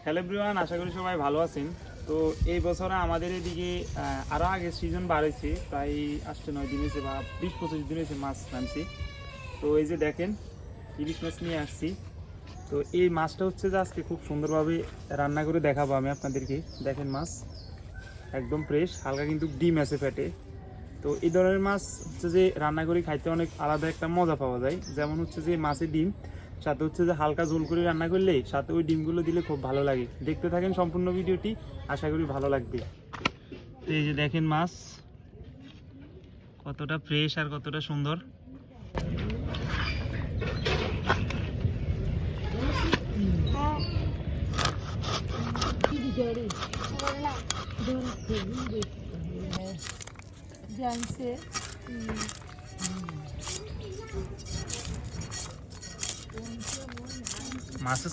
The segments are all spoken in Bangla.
হ্যালো এভরিওয়ান, আশা করি সবাই ভালো আছেন। তো এই বছরে আমাদের এদিকে আরও আগে সিজন বাড়াইছে, প্রায় 8-9 দিন হয়েছে বা 20-25 দিন হয়েছে মাছ নামছি। তো এই যে দেখেন ইলিশ মাছ নিয়ে আসছি। তো এই মাছটা হচ্ছে যে আজকে খুব সুন্দরভাবে রান্না করে দেখাবো আমি আপনাদেরকে। দেখেন মাছ একদম ফ্রেশ, হালকা কিন্তু ডিম আছে ফ্যাটে। তো এই ধরনের মাছ হচ্ছে যে রান্না করে খাইতে অনেক আলাদা একটা মজা পাওয়া যায়। যেমন হচ্ছে যে মাছের ডিম সাথে হচ্ছে যে হালকা ঝোল করে রান্না করলে সাথে ওই ডিমগুলো দিলে খুব ভালো লাগে। দেখতে থাকেন সম্পূর্ণ ভিডিওটি, আশা করি ভালো লাগবে। তো এই যে দেখেন মাছ কতটা ফ্রেশ আর কতটা সুন্দর। মাছের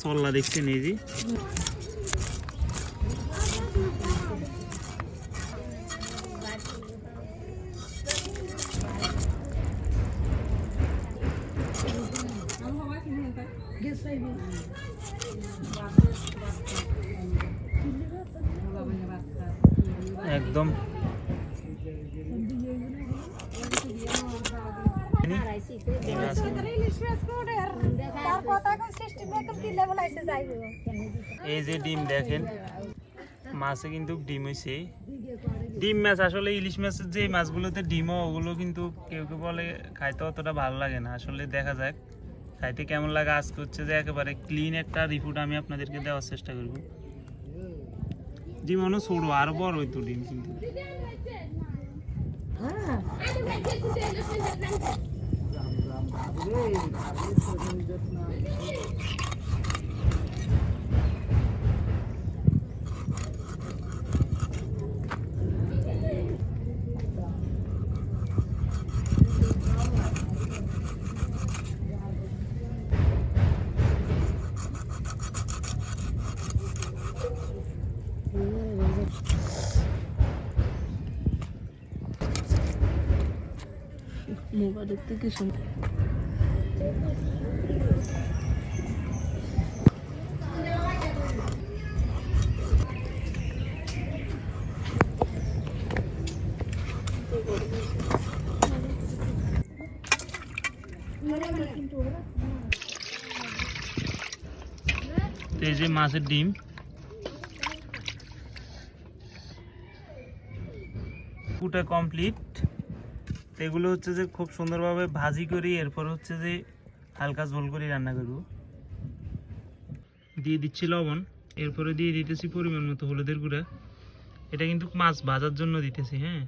চল্লা দেখছেন এই যে একদম এই যে ডিম দেখেন, মাছে কিন্তু ডিম হয়েছে। ডিম মাছ আসলে ইলিশ মাছের যে মাছগুলোতে ডিমও ওগুলো কিন্তু কেউ কেউ বলে খাইতে অতটা ভালো লাগে না। আসলে দেখা যাক খাইতে কেমন লাগে। আজকে হচ্ছে যে একেবারে ক্লিন একটা রিপোর্ট আমি আপনাদেরকে দেওয়ার চেষ্টা করব। ডিম অন্য ছোড়ো আরো বড় হইতো ডিম কিন্তু। মোবাইল দেখতে কি সুন্দর। এই যে মাছের ডিম পুটা কমপ্লিট। এগুলো হচ্ছে যে খুব সুন্দরভাবে ভাজি করি, এরপর হচ্ছে যে হালকা ঝোল করে রান্না করব। দিয়ে দিচ্ছি লবণ, এরপরে দিয়ে দিতেছি পরিমাণ মতো হলুদের গুঁড়া। এটা কিন্তু মাছ ভাজার জন্য দিতেছি। হ্যাঁ,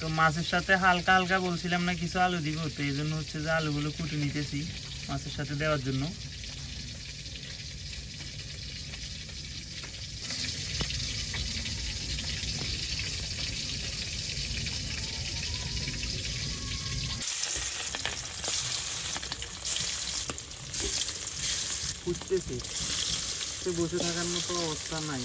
তো মাছের সাথে হালকা হালকা বলছিলাম না কিছু আলু দিব, তো এই জন্য হচ্ছে যে আলুগুলো কুটে নিতেছি মাছের সাথে দেওয়ার জন্য। ফুটতেছে, বসে থাকার মতো অবস্থা নাই।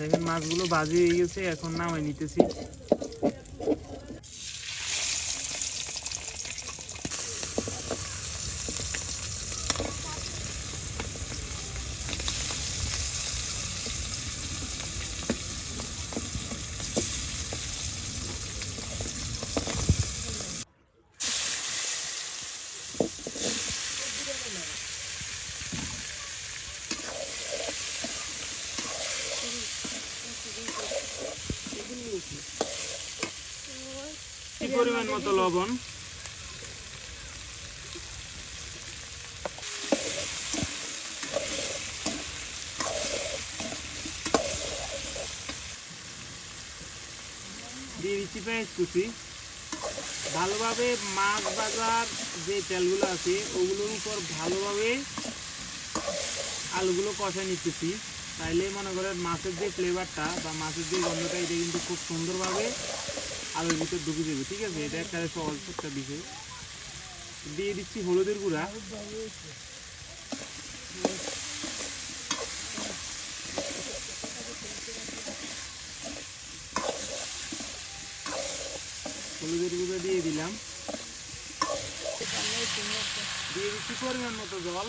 দেখেন মাছগুলো ভাজি হয়ে গেছে, এখন নামাই নিতেছি। পরিমাণ মতো লবণ, দিয়ে দিচ্ছি পেঁয়াজ কুচি। ভালোভাবে মাছ ভাজার যে তেলগুলো আছে ওগুলোর উপর ভালোভাবে আলুগুলো কষায় নিতেছি, তাইলে মনে করেন মাছের যে ফ্লেভারটা বা মাছের যে গন্ধটা এটা কিন্তু খুব সুন্দরভাবে আলুর ভিতর ঢুকে যাবে। ঠিক আছে, এটা একটা সহজ একটা বিষয়। দিয়ে দিচ্ছি হলুদের গুঁড়া, হলুদের গুঁড়ো দিয়ে দিলাম, দিয়ে দিচ্ছি পরিমাণ মতো জল।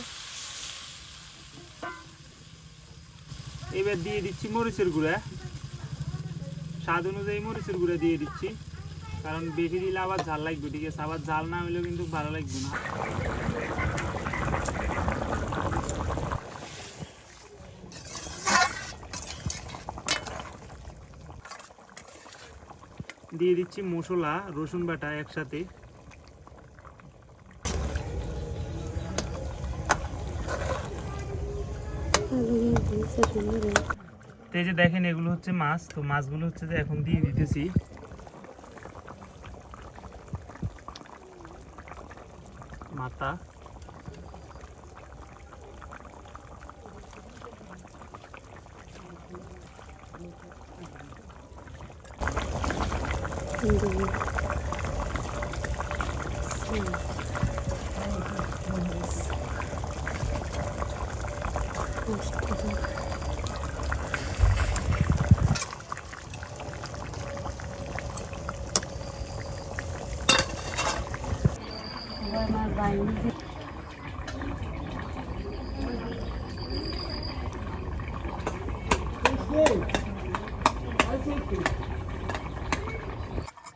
এবার দিয়ে দিচ্ছি মরিচের গুঁড়া, স্বাদ অনুযায়ী মরিচের গুঁড়া দিয়ে দিচ্ছি, কারণ বেশি দিলে আবার ঝাল লাগবে। ঠিক আছে, আবার ঝাল না হলেও কিন্তু ভালো লাগবে না। দিয়ে দিচ্ছি মশলা, রসুন বাটা একসাথে। এই যে দেখেন এগুলো হচ্ছে মাছ, তো মাছগুলো হচ্ছে যে এখন দিয়ে দিতেছি। মাথা,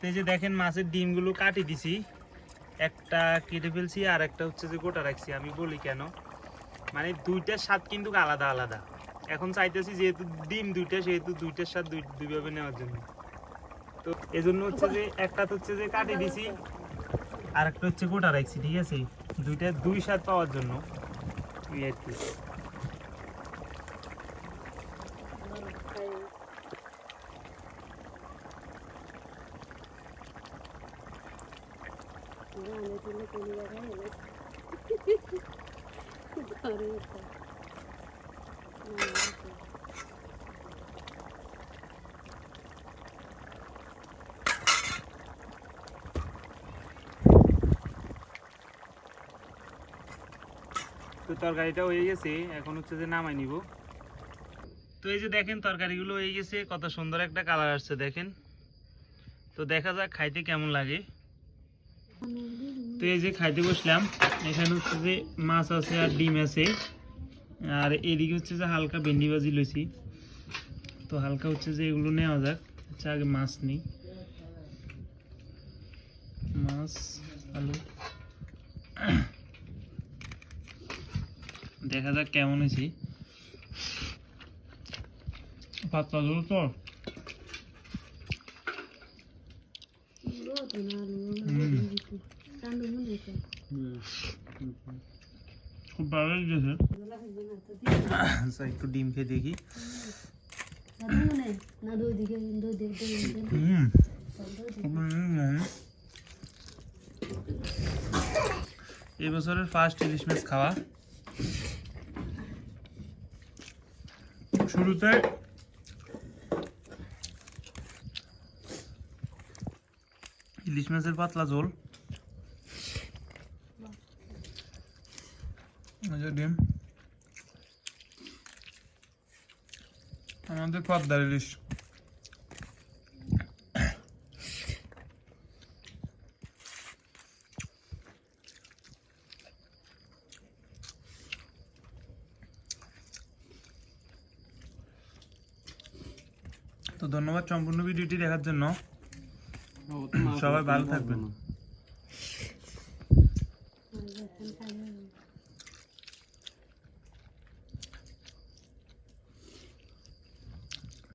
এই যে দেখেন মাছের ডিমগুলো কাটি দিছি, একটা কেটে ফেলছি আর একটা হচ্ছে যে গোটা রাখছি। আমি বলি কেন, মানে দুইটার স্বাদ কিন্তু আলাদা আলাদা। এখন চাইতেছি যেহেতু ডিম দুইটা, সেহেতু দুইটার স্বাদ দুইভাবে নেওয়ার জন্য। তো এজন্য হচ্ছে যে একটা হচ্ছে যে কাটি দিছি আর একটা হচ্ছে গোটা রাখছি। ঠিক আছে, দুইটা দুই স্বাদ পাওয়ার জন্য এই আর কি। তো তরকারিটা হয়ে গেছে, এখন হচ্ছে যে নামাই নিব। তো এই যে দেখেন তরকারিগুলো হয়ে গেছে, কত সুন্দর একটা কালার আসছে দেখেন। তো দেখা যাক খাইতে কেমন লাগে। তো এই যে খাইতে বসলাম, এখানে হচ্ছে যে মাছ আছে আর ডিম আছে, আর এদিকে হচ্ছে যে হালকা ভেন্ডি ভাজি লইছি। তো হালকা হচ্ছে যে এগুলো নেওয়া যাক। আচ্ছা আগে মাছ নিই, মাছ আলু দেখা যাক কেমন হয়েছে। পাতলা ঝোল তো খুব ভালো লেগেছে। আচ্ছা একটু ডিম খেয়ে দেখি। এই বছরের ফার্স্ট ইলিশ মাছ খাওয়া। শুরুতে ইলিশ মাছের পাতলা ঝোল, ডিম, আমাদের পদ্মার ইলিশ। তো ধন্যবাদ সম্পূর্ণ ভিডিওটি দেখার জন্য। সবাই ভালো থাকবেন।